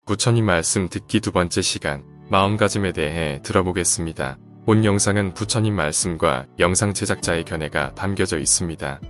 부처님 말씀 듣기 두 번째 시간, 마음가짐에 대해 들어보겠습니다. 본 영상은 부처님 말씀과 영상 제작자의 견해가 담겨져 있습니다.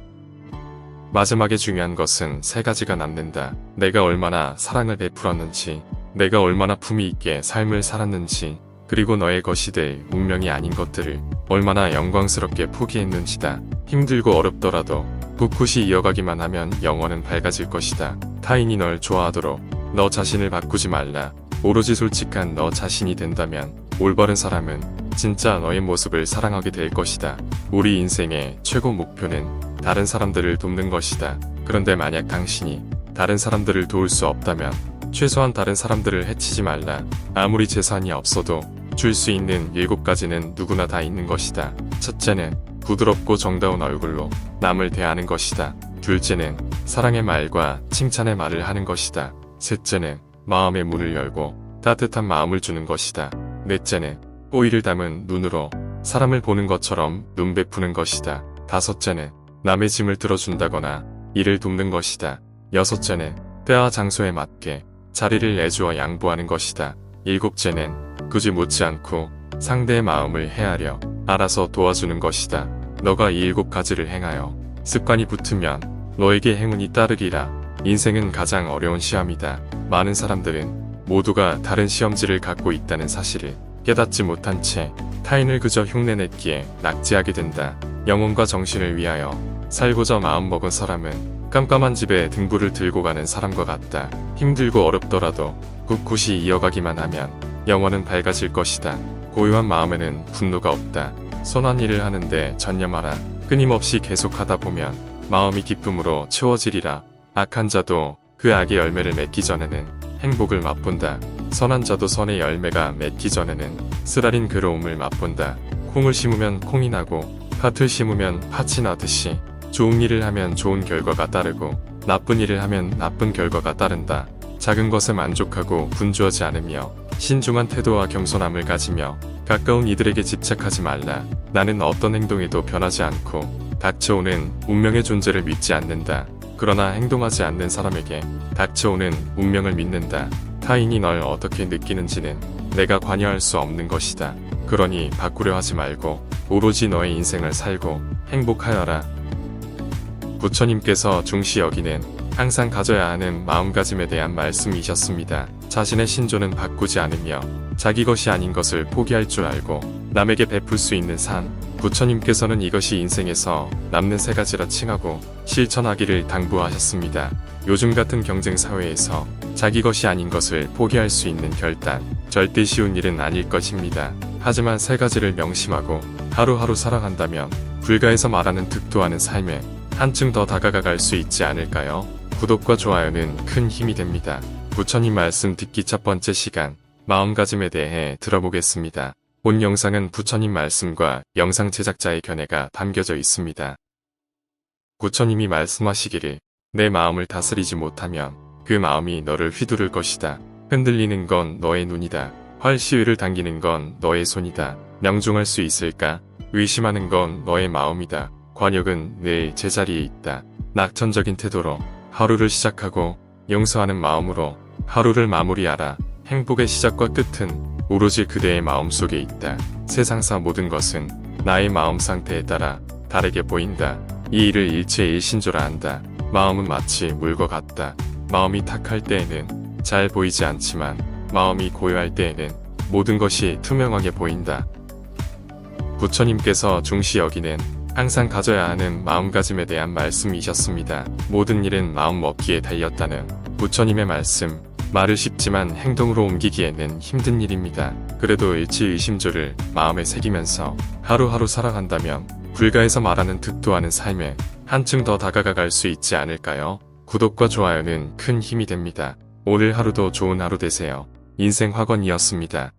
마지막에 중요한 것은 세 가지가 남는다. 내가 얼마나 사랑을 베풀었는지, 내가 얼마나 품위 있게 삶을 살았는지, 그리고 너의 것이 될 운명이 아닌 것들을 얼마나 영광스럽게 포기했는지다. 힘들고 어렵더라도 꿋꿋이 이어가기만 하면 영원은 밝아질 것이다. 타인이 널 좋아하도록 너 자신을 바꾸지 말라. 오로지 솔직한 너 자신이 된다면 올바른 사람은 진짜 너의 모습을 사랑하게 될 것이다. 우리 인생의 최고 목표는 다른 사람들을 돕는 것이다. 그런데 만약 당신이 다른 사람들을 도울 수 없다면 최소한 다른 사람들을 해치지 말라. 아무리 재산이 없어도 줄 수 있는 7가지는 누구나 다 있는 것이다. 첫째는 부드럽고 정다운 얼굴로 남을 대하는 것이다. 둘째는 사랑의 말과 칭찬의 말을 하는 것이다. 셋째는 마음의 문을 열고 따뜻한 마음을 주는 것이다. 넷째는 호의를 담은 눈으로 사람을 보는 것처럼 눈 베푸는 것이다. 다섯째는 남의 짐을 들어준다거나 일을 돕는 것이다. 여섯째는 때와 장소에 맞게 자리를 내주어 양보하는 것이다. 일곱째는 굳이 묻지 않고 상대의 마음을 헤아려 알아서 도와주는 것이다. 너가 이 7가지를 행하여 습관이 붙으면 너에게 행운이 따르리라. 인생은 가장 어려운 시험이다. 많은 사람들은 모두가 다른 시험지를 갖고 있다는 사실을 깨닫지 못한 채 타인을 그저 흉내냈기에 낙지하게 된다. 영혼과 정신을 위하여 살고자 마음먹은 사람은 깜깜한 집에 등불을 들고 가는 사람과 같다. 힘들고 어렵더라도 꿋꿋이 이어가기만 하면 영혼은 밝아질 것이다. 고요한 마음에는 분노가 없다. 선한 일을 하는데 전념하라. 끊임없이 계속하다 보면 마음이 기쁨으로 채워지리라. 악한 자도 그 악의 열매를 맺기 전에는 행복을 맛본다. 선한 자도 선의 열매가 맺기 전에는 쓰라린 괴로움을 맛본다. 콩을 심으면 콩이 나고 팥을 심으면 팥이 나듯이 좋은 일을 하면 좋은 결과가 따르고 나쁜 일을 하면 나쁜 결과가 따른다. 작은 것에 만족하고 분주하지 않으며 신중한 태도와 겸손함을 가지며 가까운 이들에게 집착하지 말라. 나는 어떤 행동에도 변하지 않고 닥쳐오는 운명의 존재를 믿지 않는다. 그러나 행동하지 않는 사람에게 닥쳐오는 운명을 믿는다. 타인이 널 어떻게 느끼는지는 내가 관여할 수 없는 것이다. 그러니 바꾸려 하지 말고 오로지 너의 인생을 살고 행복하여라. 부처님께서 중시 여기는 항상 가져야 하는 마음가짐에 대한 말씀이셨습니다. 자신의 신조는 바꾸지 않으며 자기 것이 아닌 것을 포기할 줄 알고 남에게 베풀 수 있는 삶. 부처님께서는 이것이 인생에서 남는 3가지라 칭하고 실천하기를 당부하셨습니다. 요즘 같은 경쟁 사회에서 자기 것이 아닌 것을 포기할 수 있는 결단, 절대 쉬운 일은 아닐 것입니다. 하지만 3가지를 명심하고 하루하루 살아간다면 불가에서 말하는 득도하는 삶에 한층 더 다가갈 수 있지 않을까요? 구독과 좋아요는 큰 힘이 됩니다. 부처님 말씀 듣기 첫 번째 시간, 마음가짐에 대해 들어보겠습니다. 본 영상은 부처님 말씀과 영상 제작자의 견해가 담겨져 있습니다. 부처님이 말씀하시기를 내 마음을 다스리지 못하면 그 마음이 너를 휘두를 것이다. 흔들리는 건 너의 눈이다. 활 시위를 당기는 건 너의 손이다. 명중할 수 있을까? 의심하는 건 너의 마음이다. 관역은 늘 제자리에 있다. 낙천적인 태도로 하루를 시작하고 용서하는 마음으로 하루를 마무리하라. 행복의 시작과 끝은 오로지 그대의 마음속에 있다. 세상사 모든 것은 나의 마음 상태에 따라 다르게 보인다. 이 일을 일체일신조라 한다. 마음은 마치 물과 같다. 마음이 탁할 때에는 잘 보이지 않지만 마음이 고요할 때에는 모든 것이 투명하게 보인다. 부처님께서 중시 여기는 항상 가져야 하는 마음가짐에 대한 말씀이셨습니다. 모든 일은 마음 먹기에 달렸다는 부처님의 말씀. 말을 쉽지만 행동으로 옮기기에는 힘든 일입니다. 그래도 일치의심조를 마음에 새기면서 하루하루 살아간다면 불가에서 말하는 득도하는 삶에 한층 더 다가갈 수 있지 않을까요? 구독과 좋아요는 큰 힘이 됩니다. 오늘 하루도 좋은 하루 되세요. 인생 학원이었습니다.